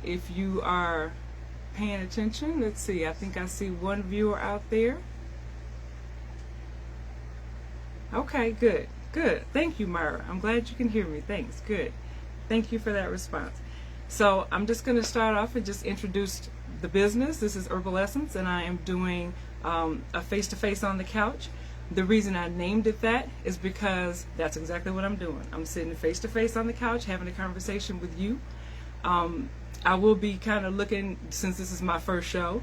if you are paying attention, let's see, I think I see one viewer out there. Okay, good, good. Thank you, Myra. I'm glad you can hear me. Thanks, good. Thank you for that response. So I'm just going to start off and just introduce the business. This is Herbal Essence, and I am doing a face-to-face on the couch. The reason I named it that is because that's exactly what I'm doing. I'm sitting face-to-face on the couch having a conversation with you. I will be kind of looking, since this is my first show,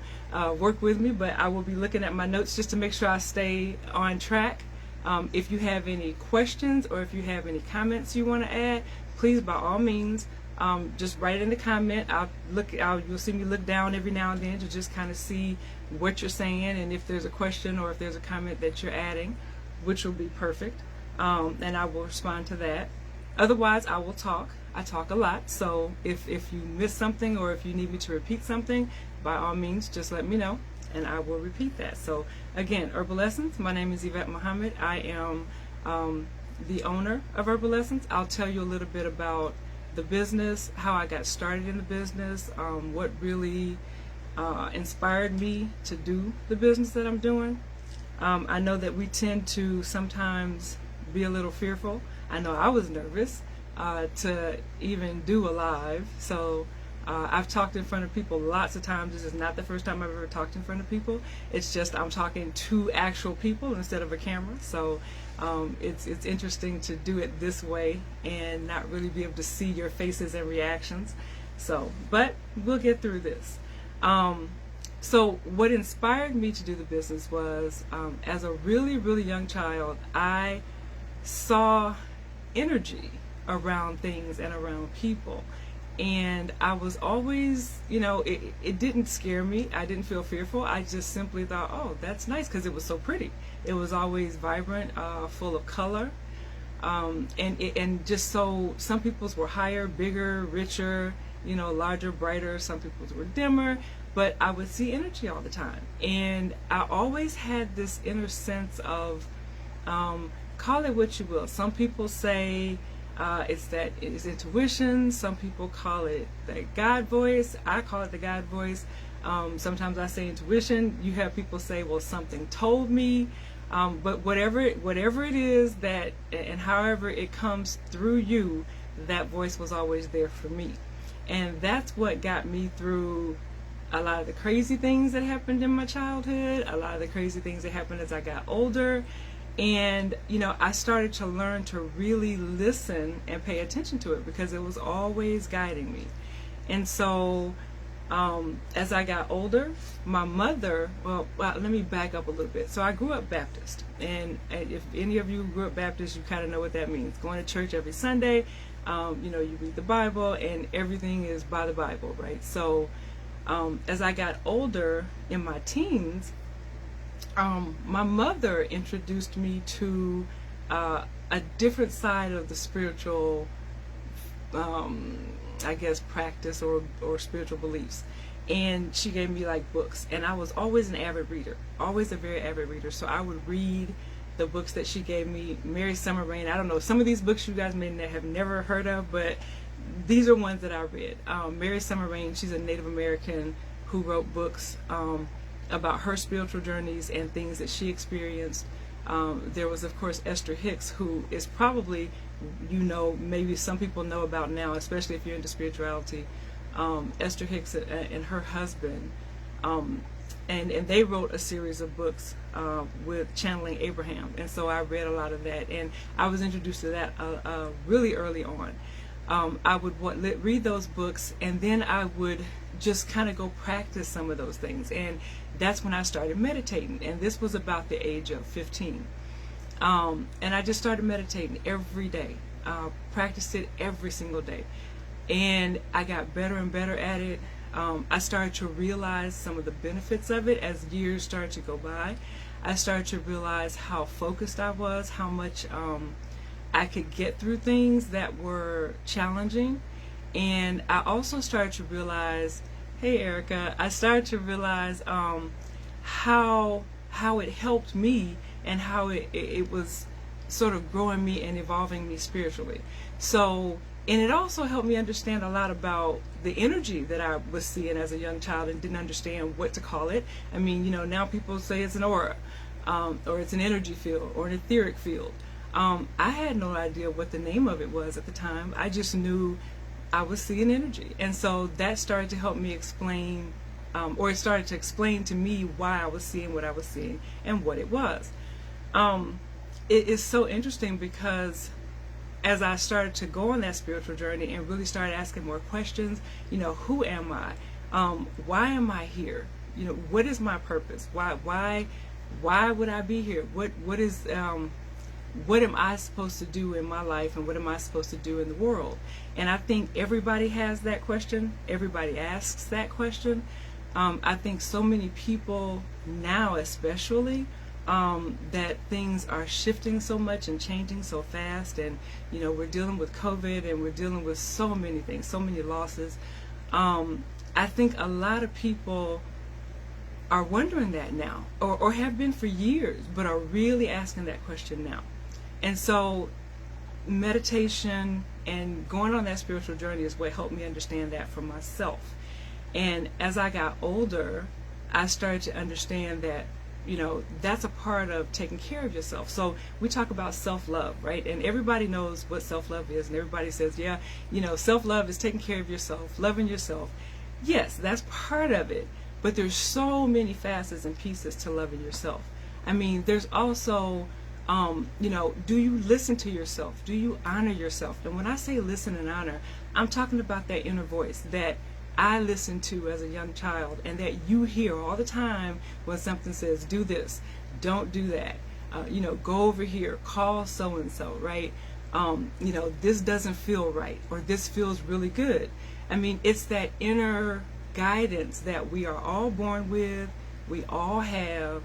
work with me, but I will be looking at my notes just to make sure I stay on track. If you have any questions or if you have any comments you want to add, please, by all means, just write in the comment. You'll see me look down every now and then to just kind of see what you're saying and if there's a question or if there's a comment that you're adding, which will be perfect. And I will respond to that. Otherwise, I will talk. I talk a lot, so if you miss something or if you need me to repeat something, by all means, just let me know and I will repeat that. So again, Herbal Essence, my name is Yvette Muhammad. I am the owner of Herbal Essence. I'll tell you a little bit about the business, how I got started in the business, what really inspired me to do the business that I'm doing. I know that we tend to sometimes be a little fearful. I know I was nervous to even do a live. So I've talked in front of people lots of times. This is not the first time I've ever talked in front of people. It's just I'm talking to actual people instead of a camera. So it's interesting to do it this way and not really be able to see your faces and reactions. So, but we'll get through this. So what inspired me to do the business was as a really, really young child, I saw energy around things and around people. And I was always, it didn't scare me. I didn't feel fearful. I just simply thought, oh, that's nice, because it was so pretty. It was always vibrant, full of color. And just so, some people's were higher, bigger, richer, larger, brighter. Some people's were dimmer. But I would see energy all the time. And I always had this inner sense of, call it what you will. Some people say, it's intuition. Some people call it the God voice. I call it the God voice. Sometimes I say intuition. You have people say, well, something told me. But whatever it is that, and however it comes through you, that voice was always there for me. And that's what got me through a lot of the crazy things that happened in my childhood, a lot of the crazy things that happened as I got older. And, I started to learn to really listen and pay attention to it because it was always guiding me. And so, as I got older, my mother, well, let me back up a little bit. So I grew up Baptist. And if any of you grew up Baptist, you kind of know what that means. Going to church every Sunday, you read the Bible and everything is by the Bible, right? So, as I got older in my teens, my mother introduced me to a different side of the spiritual, practice or spiritual beliefs. And she gave me books, and I was always an avid reader, always a very avid reader. So I would read the books that she gave me. Mary Summer Rain, I don't know, some of these books you guys may have never heard of, but these are ones that I read. Mary Summer Rain, she's a Native American who wrote books about her spiritual journeys and things that she experienced. There was, of course, Esther Hicks, who is probably, maybe some people know about now, especially if you're into spirituality. Esther Hicks and her husband, and they wrote a series of books with channeling Abraham. And so I read a lot of that, and I was introduced to that really early on. I would read those books, and then I would just kind of go practice some of those things. And that's when I started meditating, and this was about the age of 15. And I just started meditating every day, practiced it every single day. And I got better and better at it. I started to realize some of the benefits of it as years started to go by. I started to realize how focused I was, how much I could get through things that were challenging. And I also started to realize, hey Erica, I started to realize how it helped me and how it was sort of growing me and evolving me spiritually. So And it also helped me understand a lot about the energy that I was seeing as a young child and didn't understand what to call it. I mean, now people say it's an aura, or it's an energy field, or an etheric field. I had no idea what the name of it was at the time. I just knew I was seeing energy. And so that started to help me explain, or it started to explain to me why I was seeing what I was seeing and what it was. It is so interesting because as I started to go on that spiritual journey and really started asking more questions, who am I? Why am I here? What is my purpose? Why would I be here? What am I supposed to do in my life, and what am I supposed to do in the world? And I think everybody has that question. Everybody asks that question. I think so many people now, especially, that things are shifting so much and changing so fast, and we're dealing with COVID, and we're dealing with so many things, so many losses. I think a lot of people are wondering that now, or have been for years, but are really asking that question now. And so meditation and going on that spiritual journey is what helped me understand that for myself. And as I got older, I started to understand that that's a part of taking care of yourself. So we talk about self-love, right? And everybody knows what self-love is, and everybody says, yeah, self-love is taking care of yourself, loving yourself. Yes, that's part of it, but there's so many facets and pieces to loving yourself. I mean, there's also, do you listen to yourself? Do you honor yourself? And when I say listen and honor, I'm talking about that inner voice that I listened to as a young child, and that you hear all the time when something says, do this, don't do that, go over here, call so-and-so, right? This doesn't feel right, or this feels really good. I mean, it's that inner guidance that we are all born with, we all have,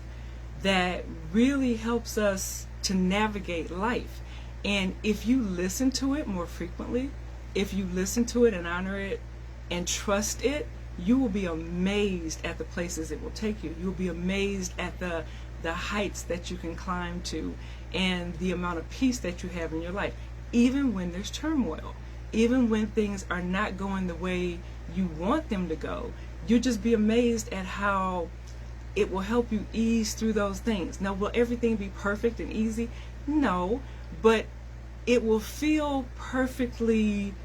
that really helps us to navigate life. And if you listen to it more frequently, if you listen to it and honor it, and trust it, you will be amazed at the places it will take you. You'll be amazed at the heights that you can climb to, and the amount of peace that you have in your life, even when there's turmoil, even when things are not going the way you want them to go. You'll just be amazed at how it will help you ease through those things. Now, will everything be perfect and easy? No, but it will feel perfectly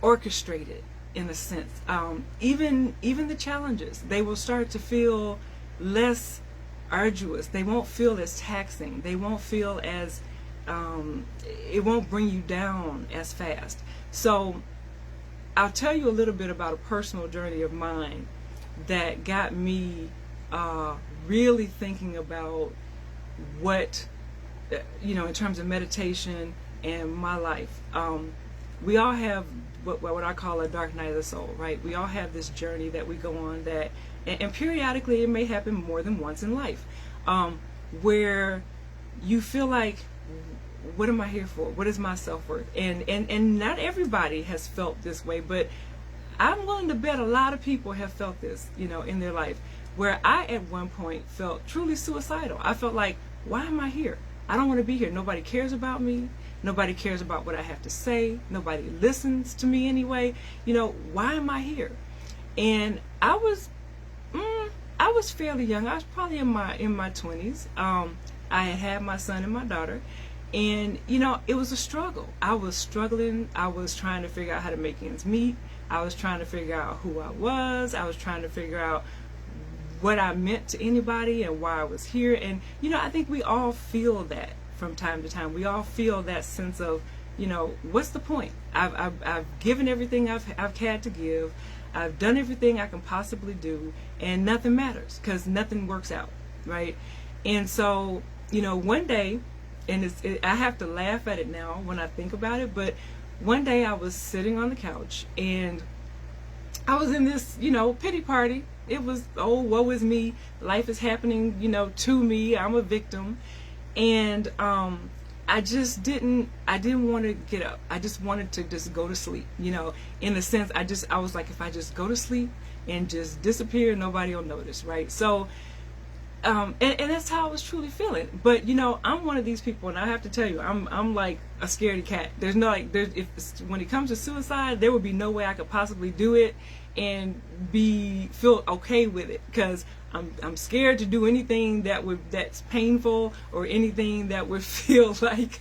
orchestrated in a sense. Even the challenges, they will start to feel less arduous. They won't feel as taxing. They won't feel as it won't bring you down as fast. So I'll tell you a little bit about a personal journey of mine that got me really thinking about what, in terms of meditation and my life. We all have what I call a dark night of the soul, right? We all have this journey that we go on that, and periodically it may happen more than once in life, where you feel like, what am I here for? What is my self-worth? And not everybody has felt this way, but I'm willing to bet a lot of people have felt this, in their life, where I at one point felt truly suicidal. I felt like, why am I here? I don't want to be here. Nobody cares about me. Nobody cares about what I have to say. Nobody listens to me anyway. Why am I here? And I was fairly young. I was probably in my 20s. I had my son and my daughter, and it was a struggle. I was struggling. I was trying to figure out how to make ends meet. I was trying to figure out who I was. I was trying to figure out what I meant to anybody and why I was here. And I think we all feel that from time to time. We all feel that sense of, what's the point? I've given everything I've had to give. I've done everything I can possibly do, and nothing matters because nothing works out, right? And so, one day, and I have to laugh at it now when I think about it, but one day I was sitting on the couch and I was in this, pity party. It was, oh, woe is me. Life is happening, to me. I'm a victim. And I didn't want to get up. I just wanted to just go to sleep, in a sense. I was like, if I just go to sleep and just disappear, nobody will notice, right? So and that's how I was truly feeling. But you know, I'm one of these people, and I have to tell you, I'm like a scaredy cat. There's no like, there's if when it comes to suicide, there would be no way I could possibly do it and feel okay with it, because I'm scared to do anything that's painful, or anything that would feel like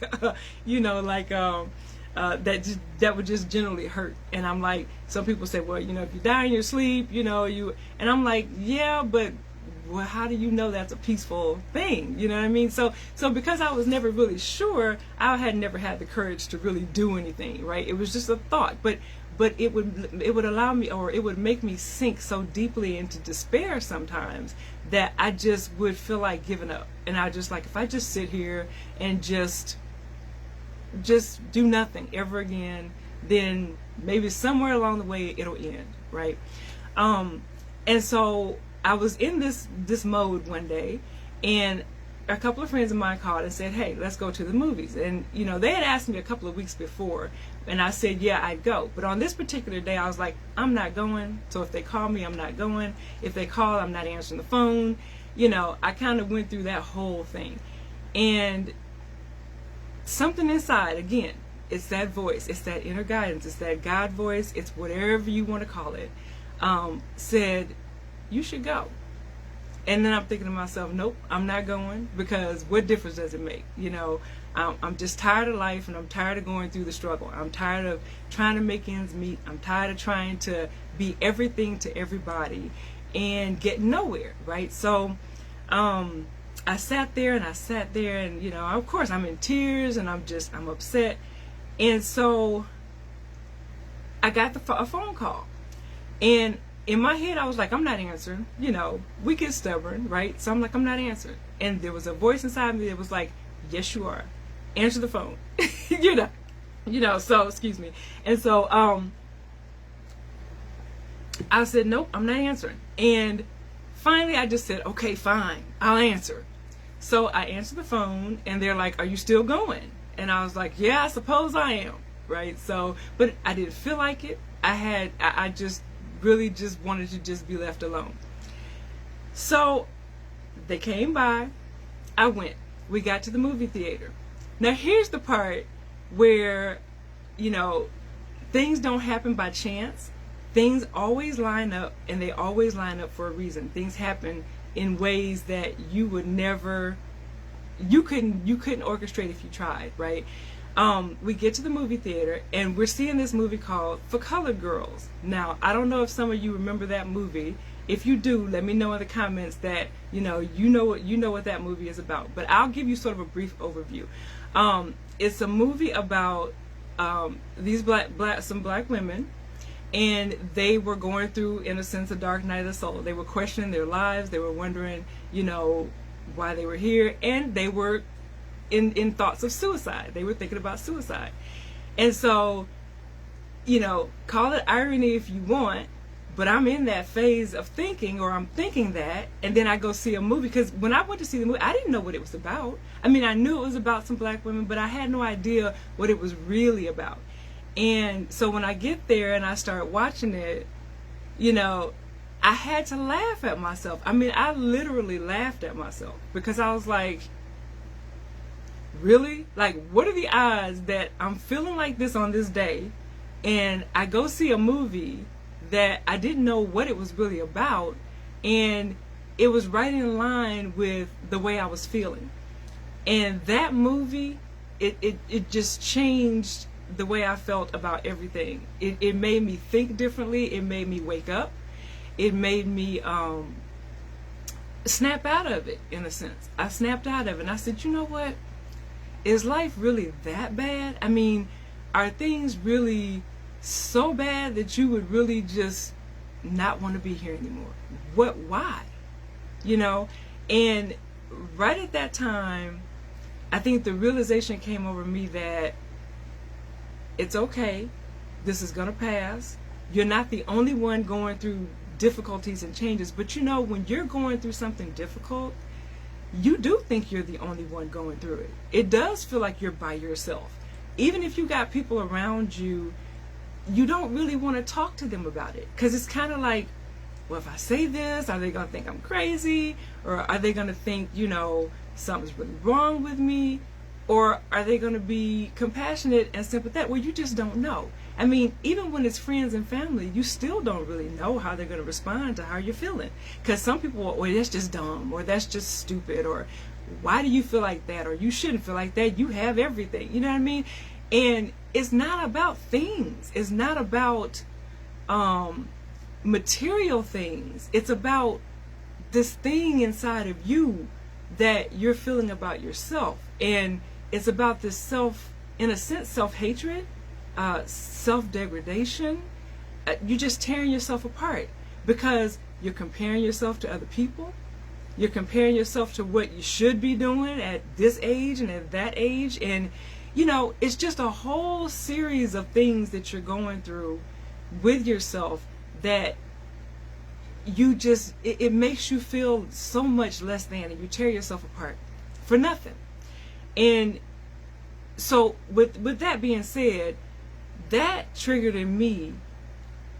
you know, like that would just generally hurt. And I'm like, some people say, well, you know, if you die in your sleep, you know, and I'm like, yeah, but well, how do you know that's a peaceful thing? You know what I mean? So because I was never really sure, I had never had the courage to really do anything, right? It was just a thought, but it would allow me, or it would make me sink so deeply into despair sometimes, that I just would feel like giving up. And I just like, if I just sit here and just do nothing ever again, then maybe somewhere along the way it'll end, right? And so I was in this mode one day, and a couple of friends of mine called and said, hey, let's go to the movies. And you know, they had asked me a couple of weeks before, and I said, yeah, I'd go. But on this particular day, I was like, I'm not going. So if they call me, I'm not going. If they call, I'm not answering the phone. You know, I kind of went through that whole thing. And something inside, again, it's that voice, it's that inner guidance, it's that God voice, it's whatever you want to call it, said, you should go. And then I'm thinking to myself, nope, I'm not going, because what difference does it make? You know, I'm just tired of life, and I'm tired of going through the struggle. I'm tired of trying to make ends meet. I'm tired of trying to be everything to everybody and get nowhere, right? So I sat there, and you know, of course I'm in tears, and I'm upset. And so I got a phone call, and in my head I was like, I'm not answering. You know, we get stubborn, right? So I'm like, I'm not answering. And there was a voice inside me that was like, yes you are, answer the phone. you know, so excuse me. And so I said, nope, I'm not answering. And finally I just said, okay, fine, I'll answer. So I answered the phone, and they're like, are you still going? And I was like, yeah, I suppose I am, right? So, but I didn't feel like it. I just really just wanted to just be left alone. So they came by, I went. We got to the movie theater. Now here's the part where, you know, things don't happen by chance. Things always line up, and they always line up for a reason. Things happen in ways that you would never, you couldn't orchestrate if you tried, right? We get to the movie theater, and we're seeing this movie called For Colored Girls. Now, I don't know if some of you remember that movie. If you do, let me know in the comments that you know what that movie is about. But I'll give you sort of a brief overview. It's a movie about these some black women, and they were going through, in a sense, a dark night of the soul. They were questioning their lives. They were wondering, you know, why they were here, and they were in thoughts of suicide. They were thinking about suicide. And so, you know, call it irony if you want, but I'm in that phase of thinking, or I'm thinking that, and then I go see a movie. Because when I went to see the movie, I didn't know what it was about. I mean, I knew it was about some black women, but I had no idea what it was really about. And so when I get there and I start watching it, you know, I had to laugh at myself. I mean, I literally laughed at myself, because I was like, really? Like, what are the odds that I'm feeling like this on this day, and I go see a movie that I didn't know what it was really about, and it was right in line with the way I was feeling. And that movie, it just changed the way I felt about everything. It made me think differently. It made me wake up. It made me snap out of it, in a sense. I snapped out of it, and I said, you know what? Is life really that bad? I mean, are things really so bad that you would really just not want to be here anymore? Why? You know? And right at that time, I think the realization came over me that it's okay. This is going to pass. You're not the only one going through difficulties and changes. But you know, when you're going through something difficult, you do think you're the only one going through it. It does feel like you're by yourself. Even if you got people around you, you don't really want to talk to them about it. Because it's kind of like, well, if I say this, are they going to think I'm crazy? Or are they going to think, something's really wrong with me? Or are they going to be compassionate and sympathetic? Well, you just don't know. I mean, even when it's friends and family, you still don't really know how they're going to respond to how you're feeling. Because some people, well, that's just dumb, or that's just stupid, or why do you feel like that, or you shouldn't feel like that, you have everything. You know what I mean? And it's not about things. It's not about material things. It's about this thing inside of you that you're feeling about yourself. And it's about this in a sense, self-hatred, self-degradation. You're just tearing yourself apart because you're comparing yourself to other people. You're comparing yourself to what you should be doing at this age and at that age. And, it's just a whole series of things that you're going through with yourself that it makes you feel so much less than, and you tear yourself apart for nothing. And so with that being said, that triggered in me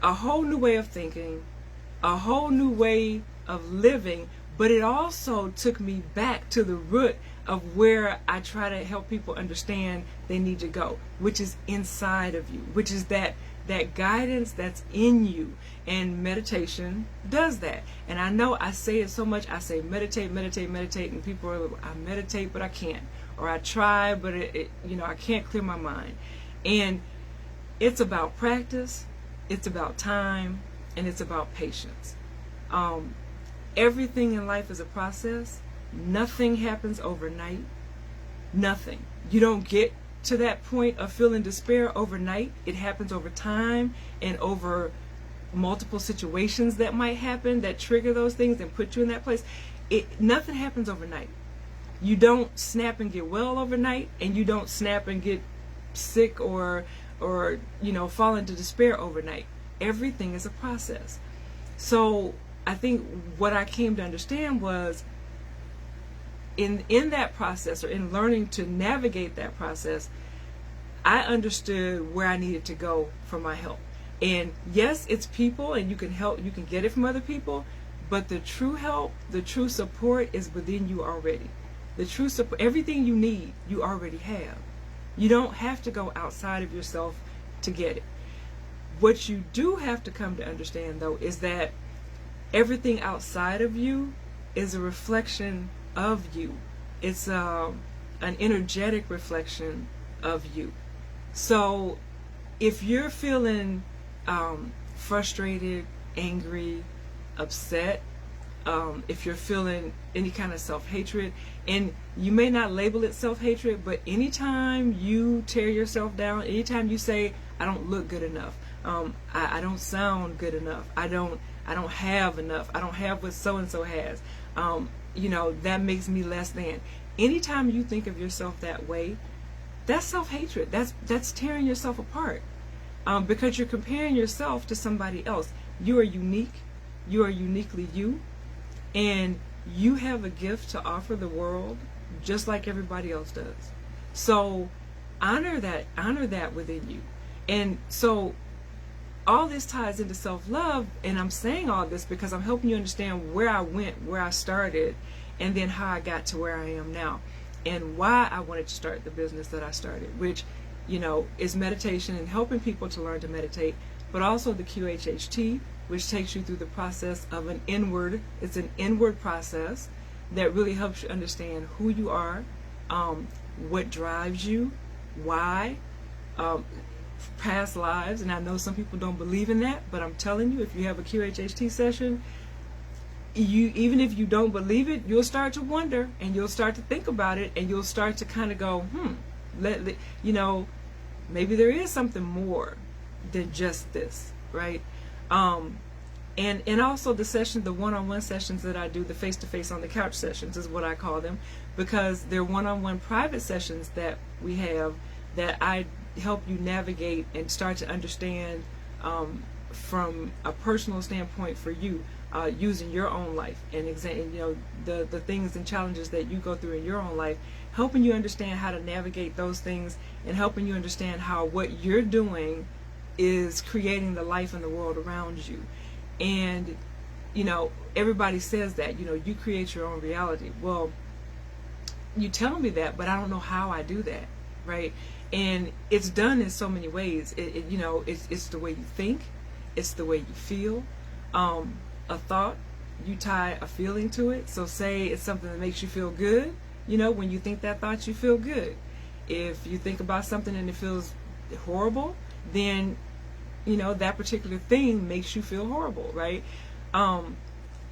a whole new way of thinking, a whole new way of living, but it also took me back to the root of where I try to help people understand they need to go, which is inside of you, which is that guidance that's in you. And meditation does that. And I know I say it so much. I say meditate, meditate, meditate, and people are like, I meditate, but I can't. Or I try, but I can't clear my mind. And it's about practice, it's about time, and it's about patience. Everything in life is a process. Nothing happens overnight. Nothing. You don't get to that point of feeling despair overnight. It happens over time and over multiple situations that might happen that trigger those things and put you in that place. Nothing happens overnight. You don't snap and get well overnight, and you don't snap and get sick or fall into despair overnight. Everything is a process. So I think what I came to understand was in that process, or in learning to navigate that process, I understood where I needed to go for my help. And yes, it's people, and you can get it from other people, but the true help, the true support is within you already. The true support, everything you need, you already have. You don't have to go outside of yourself to get it. What you do have to come to understand, though, is that everything outside of you is a reflection of you. It's an energetic reflection of you. So if you're feeling frustrated, angry, upset, if you're feeling any kind of self-hatred, and you may not label it self-hatred, but anytime you tear yourself down, anytime you say, I don't look good enough, I don't sound good enough, I don't have enough, I don't have what so-and-so has, that makes me less than. Anytime you think of yourself that way, that's self-hatred. That's tearing yourself apart, because you're comparing yourself to somebody else. You are unique. You are uniquely you, and you have a gift to offer the world just like everybody else does. So honor that within you. And so all this ties into self-love, and I'm saying all this because I'm helping you understand where I went, where I started, and then how I got to where I am now, and why I wanted to start the business that I started, which, is meditation and helping people to learn to meditate, but also the QHHT, which takes you through the process of an inward process that really helps you understand who you are, what drives you, why, past lives. And I know some people don't believe in that, but I'm telling you, if you have a QHHT session, even if you don't believe it, you'll start to wonder, and you'll start to think about it, and you'll start to kind of go, maybe there is something more than just this, right? And also the one-on-one sessions that I do, the face-to-face on the couch sessions is what I call them, because they're one-on-one private sessions that we have that I help you navigate and start to understand from a personal standpoint for you, using your own life and the things and challenges that you go through in your own life, helping you understand how to navigate those things, and helping you understand how what you're doing is creating the life and the world around you. And everybody says that, you create your own reality. Well, you tell me that, but I don't know how I do that, right? And it's done in so many ways. It's the way you think, it's the way you feel. A thought, you tie a feeling to it. So say it's something that makes you feel good, when you think that thought, you feel good. If you think about something and it feels horrible, then that particular thing makes you feel horrible, right?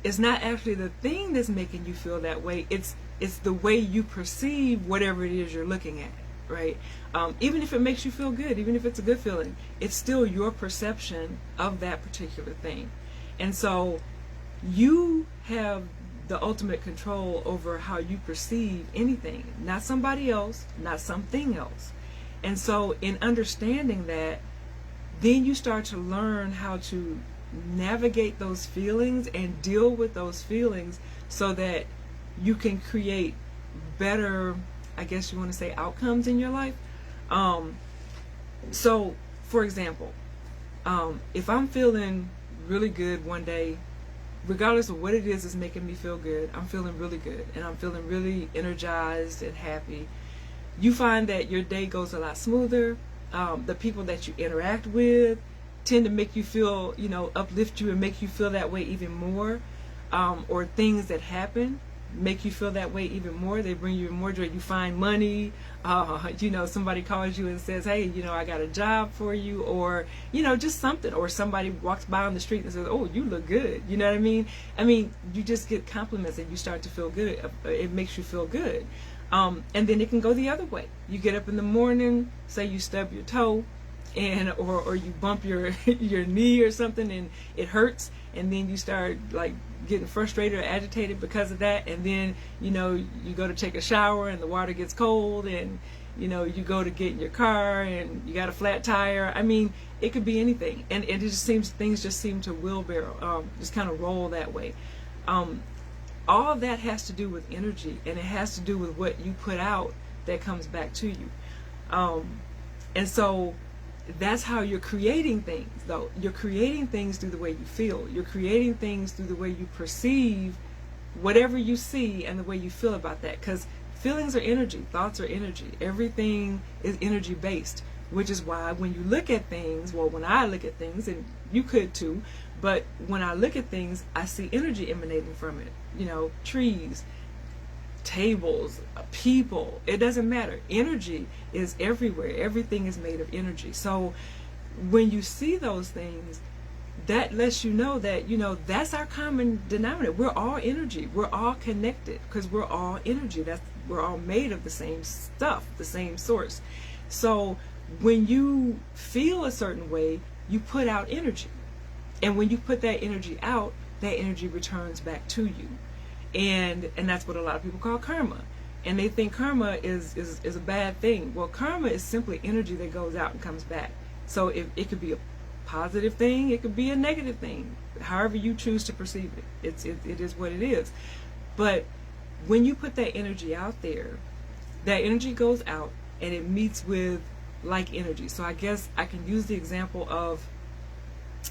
It's not actually the thing that's making you feel that way. It's the way you perceive whatever it is you're looking at, right? Even if it makes you feel good, even if it's a good feeling, it's still your perception of that particular thing. And so you have the ultimate control over how you perceive anything, not somebody else, not something else. And so in understanding that, then you start to learn how to navigate those feelings and deal with those feelings so that you can create better, I guess you want to say, outcomes in your life. So, for example, if I'm feeling really good one day, regardless of what it is that's making me feel good, I'm feeling really good and I'm feeling really energized and happy. You find that your day goes a lot smoother. The people that you interact with tend to make you feel, uplift you and make you feel that way even more. Or things that happen make you feel that way even more. They bring you more joy. You find money. Somebody calls you and says, hey, I got a job for you, or, just something. Or somebody walks by on the street and says, oh, you look good. You know what I mean? You just get compliments and you start to feel good. It makes you feel good. And then it can go the other way. You get up in the morning, say you stub your toe, or you bump your your knee or something and it hurts, and then you start like getting frustrated or agitated because of that, and then you go to take a shower and the water gets cold, and you go to get in your car and you got a flat tire. It could be anything, and it just seems things just seem to wheelbarrow, just kind of roll that way. All of that has to do with energy, and it has to do with what you put out that comes back to you. And so that's how you're creating things, though. You're creating things through the way you feel. You're creating things through the way you perceive whatever you see and the way you feel about that. Because feelings are energy, thoughts are energy. Everything is energy based, which is why when you look at things, well, when I look at things, and you could too, but when I look at things, I see energy emanating from it. Trees, tables, people, it doesn't matter. Energy is everywhere. Everything is made of energy. So when you see those things, that lets you know that, that's our common denominator. We're all energy. We're all connected because we're all energy. We're all made of the same stuff, the same source. So when you feel a certain way, you put out energy. And when you put that energy out, that energy returns back to you. And that's what a lot of people call karma. And they think karma is a bad thing. Well, karma is simply energy that goes out and comes back. So it could be a positive thing, it could be a negative thing, however you choose to perceive it. It is what it is. But when you put that energy out there, that energy goes out and it meets with like energy. So I guess I can use the example of,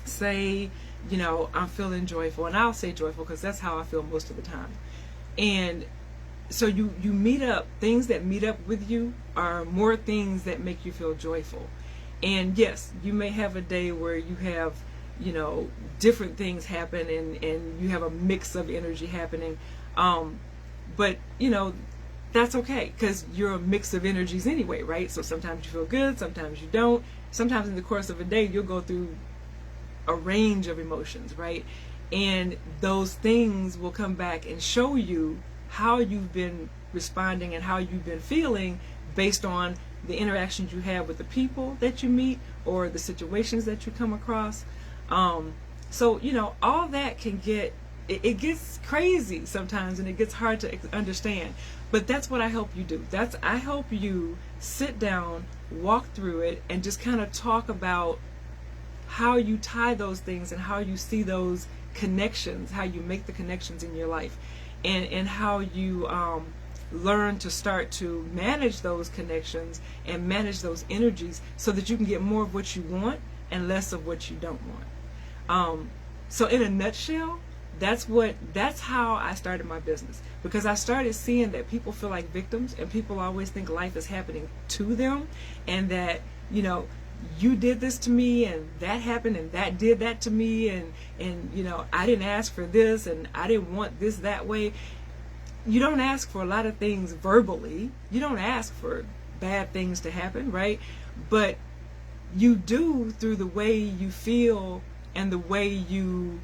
say, I'm feeling joyful, and I'll say joyful because that's how I feel most of the time. And so you meet up, things that meet up with you are more things that make you feel joyful. And yes, you may have a day where you have, different things happen and you have a mix of energy happening. But, that's okay because you're a mix of energies anyway, right? So sometimes you feel good, sometimes you don't. Sometimes in the course of a day, you'll go through a range of emotions, right? And those things will come back and show you how you've been responding and how you've been feeling based on the interactions you have with the people that you meet or the situations that you come across. So all that can it gets crazy sometimes, and it gets hard to understand, but that's what I help you do. I help you sit down, walk through it, and just kind of talk about how you tie those things and how you see those connections, how you make the connections in your life, and how you learn to start to manage those connections and manage those energies so that you can get more of what you want and less of what you don't want. So in a nutshell, That's how I started my business, because I started seeing that people feel like victims, and people always think life is happening to them, and that, you know, you did this to me, and that happened, and that did that to me, and you know, I didn't ask for this, and I didn't want this that way. You don't ask for a lot of things verbally. You don't ask for bad things to happen, right? But you do through the way you feel and the way you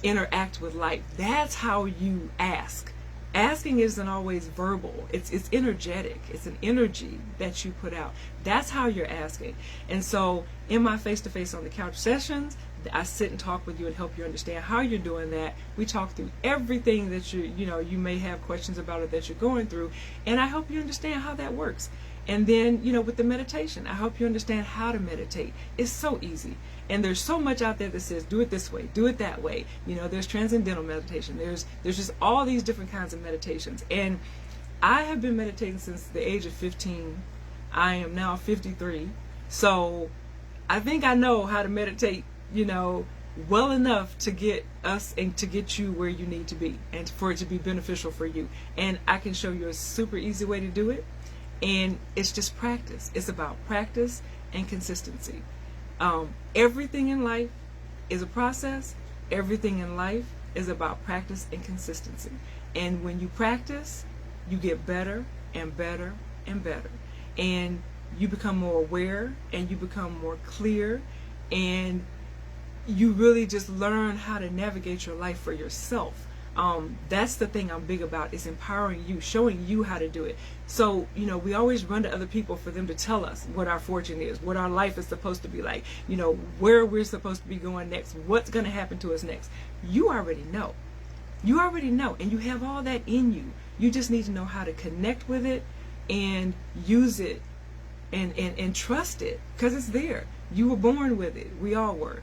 interact with life. That's how you ask. Asking isn't always verbal. It's energetic. It's an energy that you put out. That's how you're asking. And so in my face-to-face on the couch sessions, I sit and talk with you and help you understand how you're doing that. We talk through everything that you may have questions about, or that you're going through, and I help you understand how that works. And then, with the meditation, I help you understand how to meditate. It's so easy. And there's so much out there that says, do it this way, do it that way. There's transcendental meditation. There's just all these different kinds of meditations. And I have been meditating since the age of 15. I am now 53. So I think I know how to meditate, well enough to get us and to get you where you need to be, and for it to be beneficial for you. And I can show you a super easy way to do it. And it's just practice. It's about practice and consistency. Everything in life is a process. Everything in life is about practice and consistency. And when you practice, you get better and better and better. And you become more aware, and you become more clear, and you really just learn how to navigate your life for yourself. That's the thing I'm big about, is empowering you, showing you how to do it. So, we always run to other people for them to tell us what our fortune is, what our life is supposed to be like, where we're supposed to be going next, what's going to happen to us next. You already know. You already know, and you have all that in you. You just need to know how to connect with it and use it and trust it, because it's there. You were born with it. We all were.